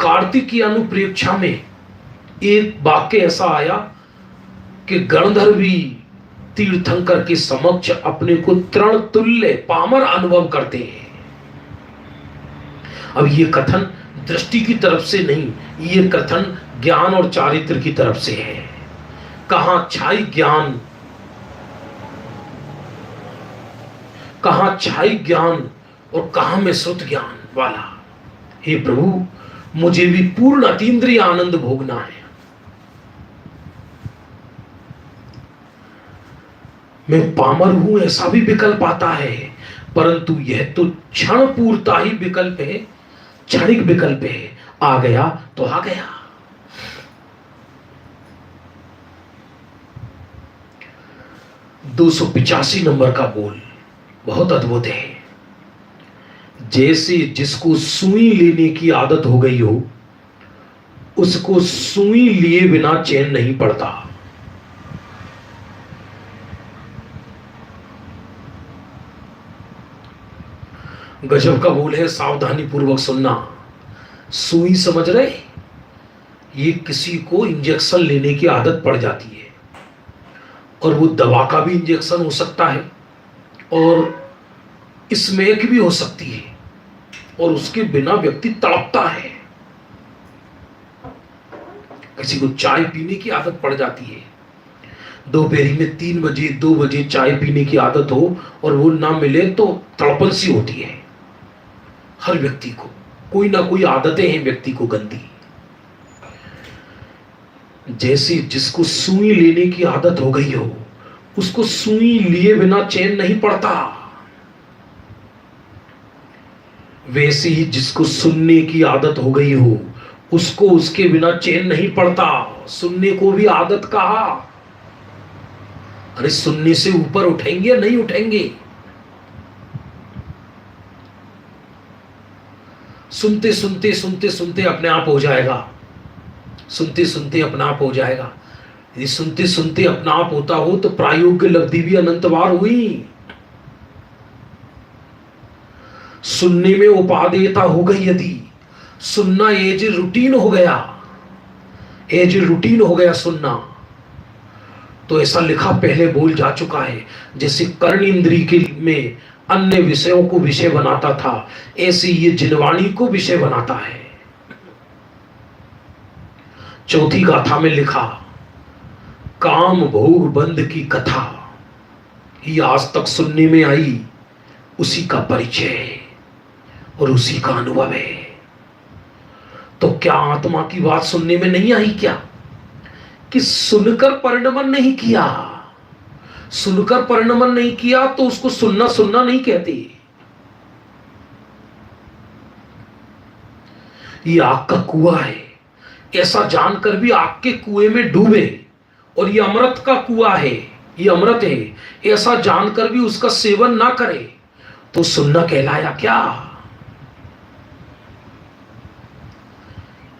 कार्तिक की अनुप्रेक्षा में एक वाक्य ऐसा आया कि गणधर्वी तीर्थंकर के समक्ष अपने को तृण तुल्य पामर अनुभव करते हैं। अब ये कथन दृष्टि की तरफ से नहीं, ये कथन ज्ञान और चारित्र की तरफ से है। कहां छाई ज्ञान, कहां छाई ज्ञान और कहां में श्रुत ज्ञान वाला। हे प्रभु, मुझे भी पूर्ण अतीन्द्रिय आनंद भोगना है। मैं पामर हूं ऐसा भी विकल्प आता है, परंतु यह तो क्षण पूर्ता ही विकल्प है, क्षणिक विकल्प है। आ गया तो आ गया। दो 285 नंबर का बोल बहुत अद्भुत है। जैसे जिसको सुई लेने की आदत हो गई हो, उसको सुई लिए बिना चैन नहीं पड़ता। गजब का बोल है, सावधानी पूर्वक सुनना। सुई समझ रहे, ये किसी को इंजेक्शन लेने की आदत पड़ जाती है, और वो दवा का भी इंजेक्शन हो सकता है और स्मैक भी हो सकती है, और उसके बिना व्यक्ति तड़पता है। किसी को चाय पीने की आदत पड़ जाती है, दोपहर में 3 बजे 2 बजे चाय पीने की आदत हो और वो ना मिले तो तड़पन सी होती है। हर व्यक्ति को कोई ना कोई आदतें हैं व्यक्ति को गंदी। जैसे जिसको सुई लेने की आदत हो गई हो, उसको सुई लिए बिना चैन नहीं पड़ता। वैसे ही जिसको सुनने की आदत हो गई हो, उसको उसके बिना चैन नहीं पड़ता। सुनने को भी आदत कहा। अरे सुनने से ऊपर उठेंगे या नहीं उठेंगे? सुनते सुनते सुनते सुनते अपने आप हो जाएगा। सुनते सुनते अपना आप हो जाएगा। यदि सुनते सुनते अपना आप होता हो तो प्रायोग्य लब्धि भी अनंत बार हुई। सुनने में उपादेयता हो गई, यदि सुनना एज रूटीन हो गया, एज रूटीन हो गया सुनना, तो ऐसा लिखा पहले बोल जा चुका है, जैसे कर्ण इंद्री के में अन्य विषयों को विषय बनाता था, ऐसे ये जिनवाणी को विषय बनाता है। चौथी गाथा में लिखा, काम भोग बंद की कथा ये आज तक सुनने में आई, उसी का परिचय है और उसी का अनुभव है। तो क्या आत्मा की बात सुनने में नहीं आई क्या? कि सुनकर परिणमन नहीं किया, सुनकर परिणमन नहीं किया तो उसको सुनना सुनना नहीं कहते। ये आग का कुआं है, ऐसा जानकर भी आग के कुएं में डूबे, और ये अमृत का कुआं है, ये अमृत है, ऐसा जानकर भी उसका सेवन ना करे तो सुनना कहलाया क्या?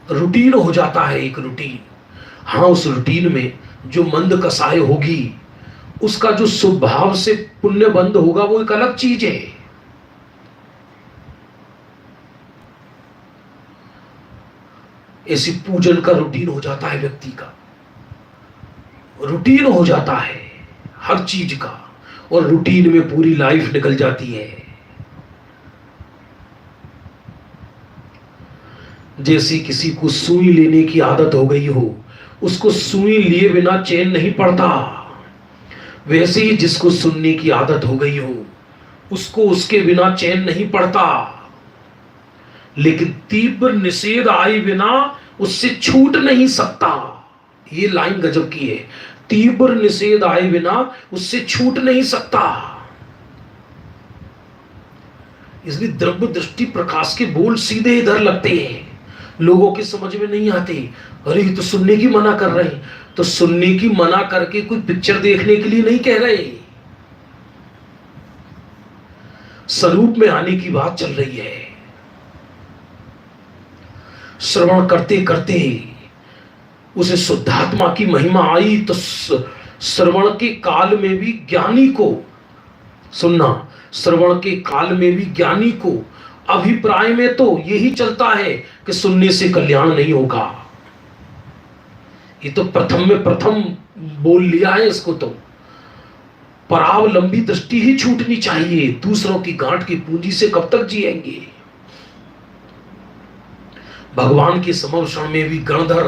रूटीन हो जाता है, एक रूटीन। हाँ, उस रूटीन में जो मंद कसाय होगी, उसका जो स्वभाव से पुण्य बंद होगा, वो एक अलग चीज है। ऐसी पूजन का रूटीन हो जाता है, व्यक्ति का रूटीन हो जाता है हर चीज का, और रूटीन में पूरी लाइफ निकल जाती है। जैसे किसी को सुई लेने की आदत हो गई हो, उसको सुई लिए बिना चैन नहीं पड़ता, वैसे ही जिसको सुनने की आदत हो गई हो, उसको उसके बिना चैन नहीं पड़ता। लेकिन तीव्र निषेध आए बिना उससे छूट नहीं सकता। ये लाइन गजब की है, तीव्र निषेध आए बिना उससे छूट नहीं सकता। इसलिए द्रव्य दृष्टि प्रकाश के बोल सीधे इधर लगते हैं, लोगों के समझ में नहीं आते। अरे ये तो सुनने की मना कर रहे हैं, तो सुनने की मना करके कोई पिक्चर देखने के लिए नहीं कह रहे, स्वरूप में आने की बात चल रही है। श्रवण करते करते उसे शुद्धात्मा की महिमा आई, तो श्रवण के काल में भी ज्ञानी को सुनना, श्रवण के काल में भी ज्ञानी को अभिप्राय में तो यही चलता है कि सुनने से कल्याण नहीं होगा। ये तो प्रथम में प्रथम बोल लिया है इसको, तो परावलंबी दृष्टि ही छूटनी चाहिए। दूसरों की गांठ की पूंजी से कब तक जिएंगे? भगवान के समर्षण में भी गणधर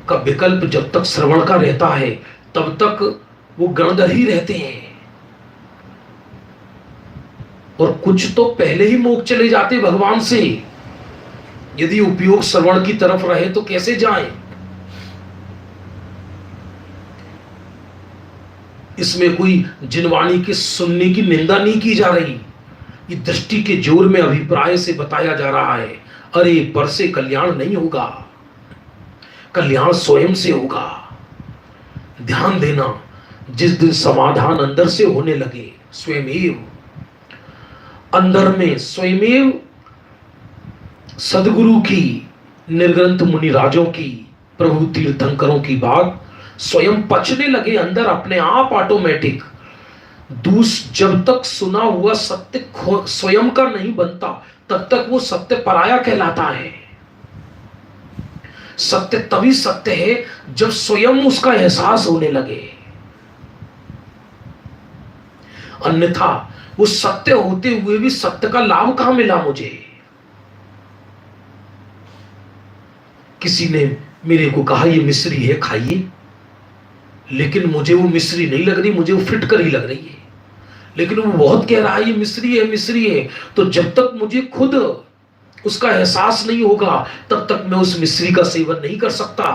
का विकल्प जब तक श्रवण का रहता है, तब तक वो गणधर ही रहते हैं, और कुछ तो पहले ही मोक्ष चले जाते भगवान से। यदि उपयोग श्रवण की तरफ रहे तो कैसे जाएं? इसमें कोई जिनवाणी के सुनने की निंदा नहीं की जा रही, ये दृष्टि के जोर में अभिप्राय से बताया जा रहा है। अरे पर से कल्याण नहीं होगा, कल्याण स्वयं से होगा। ध्यान देना, जिस दिन समाधान अंदर से होने लगे, स्वयमेव अंदर में स्वयमेव सदगुरु की, निर्ग्रंथ मुनिराजों की, प्रभु तीर्थंकरों की बात स्वयं पचने लगे अंदर अपने आप ऑटोमेटिक। जब तक सुना हुआ सत्य स्वयं का नहीं बनता, तब तक वो सत्य पराया कहलाता है। सत्य तभी सत्य है जब स्वयं उसका एहसास होने लगे, अन्यथा वो सत्य होते हुए भी सत्य का लाभ कहां मिला मुझे? किसी ने मेरे को कहा ये मिश्री है खाइए, लेकिन मुझे वो मिश्री नहीं लग रही, मुझे वो फिटकर ही लग रही है। लेकिन वो बहुत कह रहा है ये मिश्री है, मिश्री है। तो जब तक मुझे खुद उसका एहसास नहीं होगा, तब तक मैं उस मिश्री का सेवन नहीं कर सकता।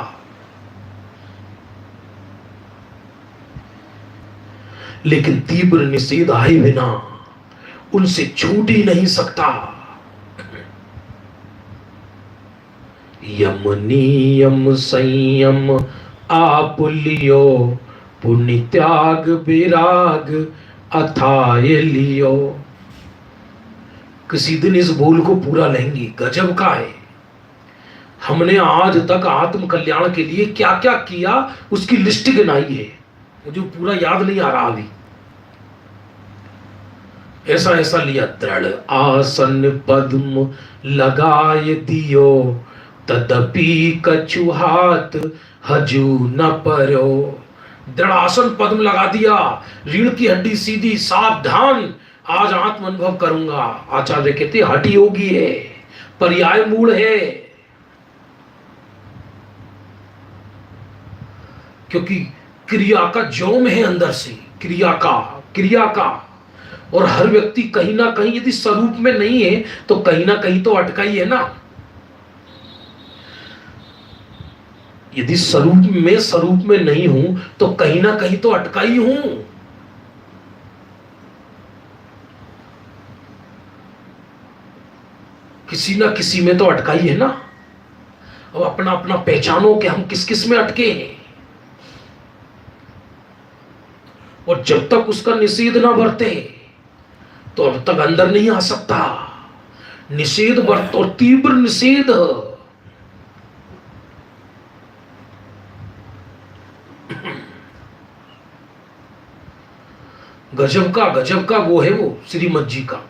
लेकिन तीव्र निषेध आए बिना उनसे छूट ही नहीं सकता। यम नियम संयम आप लियो, पुण्य त्याग विराग अथाय लियो। किसी दिन इस बोल को पूरा लेंगे, गजब का है। हमने आज तक आत्म कल्याण के लिए क्या क्या किया उसकी लिस्ट गिनाई है, मुझे पूरा याद नहीं आ रहा अभी। ऐसा ऐसा लिया। दृढ़ आसन पद्म लगाए दियो, तदपि कछु हाथ हजू न परो। दृढ़ आसन पद्म लगा दिया, रीढ़ की हड्डी सीधी, सावधान, आज आत्म अनुभव करूंगा। आचार्य कहते हठ योगी है, पर्याय मूल है, क्योंकि क्रिया का जोम है अंदर से, क्रिया का। और हर व्यक्ति कहीं ना कहीं यदि स्वरूप में नहीं है तो कहीं ना कहीं तो अटका ही है ना। यदि स्वरूप में नहीं हूं तो कहीं ना कहीं तो अटका ही हूं। किसी ना किसी में तो अटका ही है ना। अब अपना अपना पहचानो कि हम किस किस में अटके हैं, और जब तक उसका निषेध ना बरते तो अब तक अंदर नहीं आ सकता। निषेध बरत, और तीव्र निषेध। गजब का वो है, वो श्रीमद जी का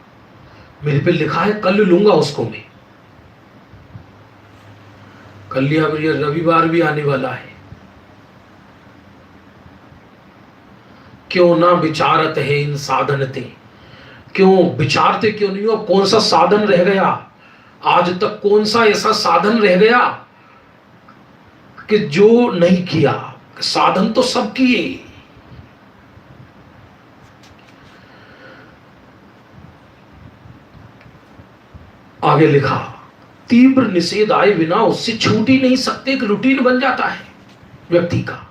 मेरे पे लिखा है, कल लूंगा उसको मैं। कल लिया, रविवार भी आने वाला है। क्यों ना विचारत है इन साधनते, क्यों विचारते क्यों नहीं हो। कौन सा साधन रह गया आज तक, कौन सा ऐसा साधन रह गया कि जो नहीं किया। साधन तो सब किए। आगे लिखा, तीव्र निषेध आए बिना उससे छूट ही नहीं सकते, एक रूटीन बन जाता है व्यक्ति का।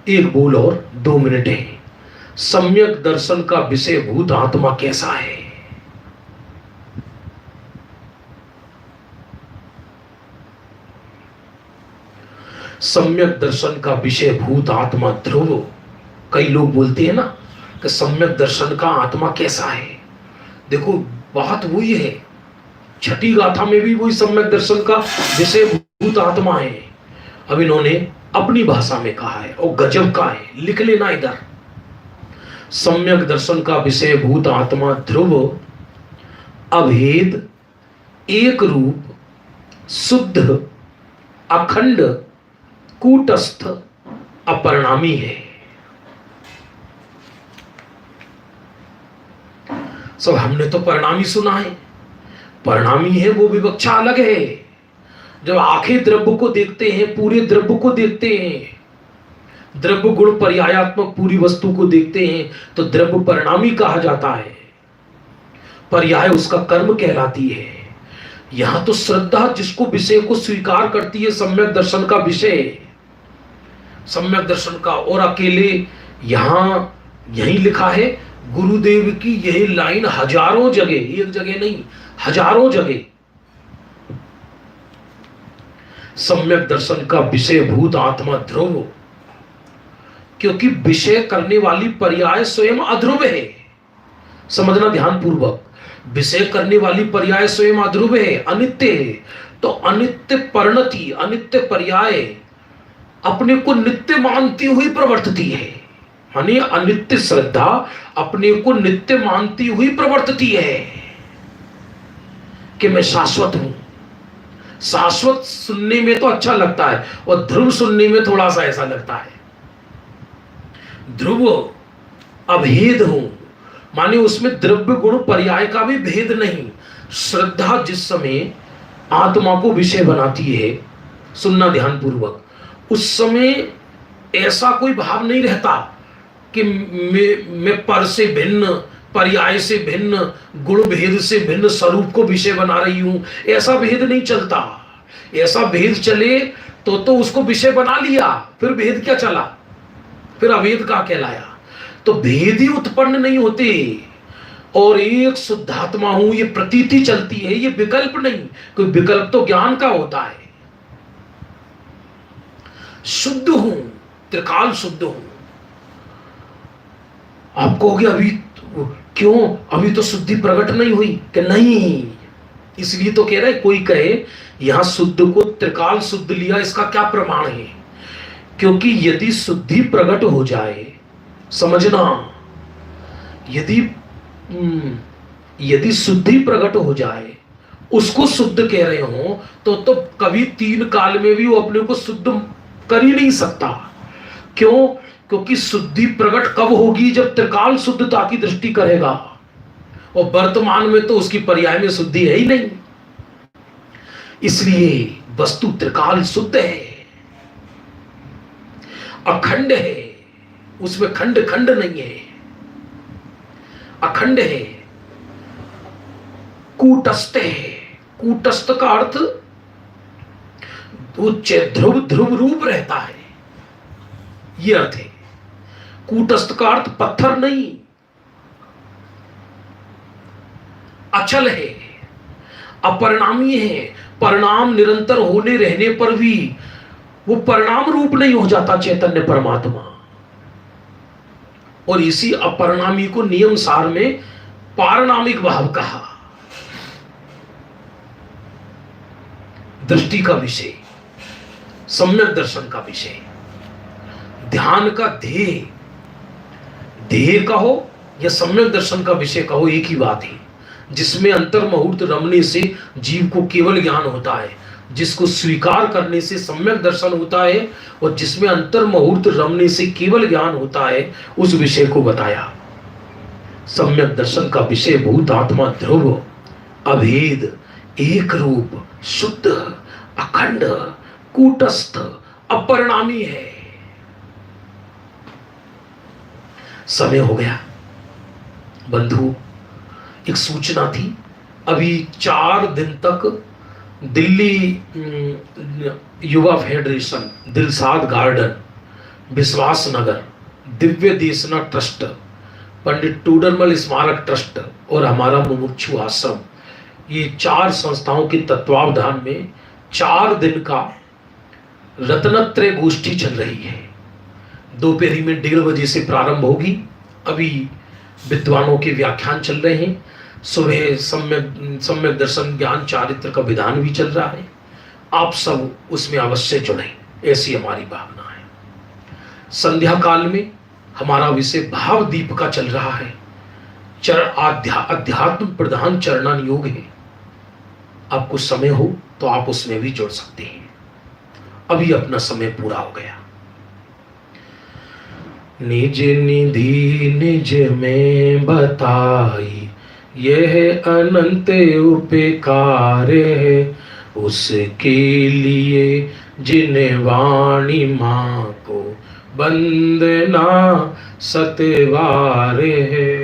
एक बोल और 2 मिनट है। सम्यक दर्शन का विषय भूत आत्मा कैसा है। सम्यक दर्शन का विषय भूत आत्मा ध्रुव। कई लोग बोलते हैं ना कि सम्यक दर्शन का आत्मा कैसा है। देखो बात वही है, छठी गाथा में भी वही सम्यक दर्शन का विषय भूत आत्मा है। अब इन्होंने अपनी भाषा में कहा है और गजब का है, लिख लेना इधर। सम्यक दर्शन का विषय भूत आत्मा ध्रुव, अभेद, एक रूप, शुद्ध, अखंड, कूटस्थ, अपरिणामी है। सब हमने तो परिणामी सुना है, परिणामी है वो विवक्षा अलग है। जब आंखें द्रव्य को देखते हैं, पूरे द्रव्य को देखते हैं, द्रव्य गुण पर्यायात्मक पूरी वस्तु को देखते हैं, तो द्रव्य परिणामी कहा जाता है, पर्याय उसका कर्म कहलाती है। यहां तो श्रद्धा जिसको विषय को स्वीकार करती है, सम्यक दर्शन का विषय, सम्यक दर्शन का। और अकेले यहां यही लिखा है, गुरुदेव की यही लाइन हजारों जगह, एक जगह नहीं हजारों जगह, सम्यक दर्शन का विषय भूत आत्मा ध्रुव। क्योंकि विषय करने वाली पर्याय स्वयं अध्रुव है। समझना ध्यान पूर्वक, विषय करने वाली पर्याय स्वयं अध्रुव है, अनित्य है। तो अनित्य परिणति, अनित्य पर्याय अपने को नित्य मानती हुई प्रवर्तती है। माने अनित्य श्रद्धा अपने को नित्य मानती हुई प्रवर्तती है कि मैं शाश्वत हूं। शाश्वत सुनने में तो अच्छा लगता है और ध्रुव सुनने में थोड़ा सा ऐसा लगता है। ध्रुव अभेद हूं, माने उसमें द्रव्य गुण पर्याय का भी भेद नहीं। श्रद्धा जिस समय आत्मा को विषय बनाती है, सुनना ध्यान पूर्वक, उस समय ऐसा कोई भाव नहीं रहता कि मैं पर से भिन्न, पर्याय से भिन्न, गुण भेद से भिन्न स्वरूप को विषय बना रही हूं। ऐसा भेद नहीं चलता। ऐसा भेद चले तो उसको विषय बना लिया, फिर भेद क्या चला, फिर अभेद का कहलाया। तो भेद ही उत्पन्न नहीं होते। और एक शुद्धात्मा हूं ये प्रतीति चलती है, ये विकल्प नहीं। कोई विकल्प तो ज्ञान का होता है। शुद्ध हूं, त्रिकाल शुद्ध हूं। आप कहोगे अभी क्यों, अभी तो शुद्धि प्रकट नहीं हुई, कि नहीं, इसलिए तो कह रहे। कोई कहे यहां शुद्ध को त्रिकाल शुद्ध लिया, इसका क्या प्रमाण है। क्योंकि यदि शुद्धि प्रकट हो जाए, समझना, यदि यदि शुद्धि प्रकट हो जाए, उसको शुद्ध कह रहे हो, तो कभी तीन काल में भी वो अपने को शुद्ध कर ही नहीं सकता। क्यों? क्योंकि शुद्धि प्रकट कब होगी? जब त्रिकाल शुद्धता की दृष्टि करेगा, और वर्तमान में तो उसकी पर्याय में शुद्धि है ही नहीं। इसलिए वस्तु त्रिकाल शुद्ध है, अखंड है, उसमें खंड खंड नहीं है, अखंड है, कूटस्थ है। कूटस्थ का अर्थ उच्च ध्रुव ध्रुव रूप रहता है, यह अर्थ है। कूटस्थ का अर्थ पत्थर नहीं, अचल है, अपरिणामी है। परिणाम निरंतर होने रहने पर भी वो परिणाम रूप नहीं हो जाता चैतन्य परमात्मा। और इसी अपरिणामी को नियम सार में पारणामिक भाव कहा। दृष्टि का विषय, सम्यक दर्शन का विषय, ध्यान का ध्येय, ध्येय कहो या सम्यक दर्शन का विषय कहो, एक ही बात है। जिसमें अंतर मुहूर्त रमने से जीव को केवल ज्ञान होता है, जिसको स्वीकार करने से सम्यक दर्शन होता है, और जिसमें अंतर मुहूर्त रमने से केवल ज्ञान होता है, उस विषय को बताया। सम्यक दर्शन का विषय भूत आत्मा ध्रुव, अभेद, एक रूप, शुद्ध, अखंड, कूटस्थ, अपरिणामी है। समय हो गया बंधु, एक सूचना थी। अभी 4 दिन तक दिल्ली युवा फेडरेशन, दिलसाद गार्डन, विश्वास नगर, दिव्य देशना ट्रस्ट, पंडित टूडरमल स्मारक ट्रस्ट और हमारा मुमुक्षु आश्रम, ये 4 संस्थाओं के तत्वावधान में 4 दिन का रत्नत्रय गोष्ठी चल रही है। दोपहरी में 1:30 बजे से प्रारंभ होगी। अभी विद्वानों के व्याख्यान चल रहे हैं। सुबह सम्यक दर्शन ज्ञान चारित्र का विधान भी चल रहा है। आप सब उसमें अवश्य जुड़ें, ऐसी हमारी भावना है। संध्या काल में हमारा विषय भाव दीप का चल रहा है। अध्यात्म प्रधान चरणन योग है। आपको समय हो तो आप उसमें भी जुड़ सकते हैं। अभी अपना समय पूरा हो गया। निज निधि निज में बताई, यह अनंत उपकार है, उसके लिए जिन वाणी माँ को वंदना सतवार है।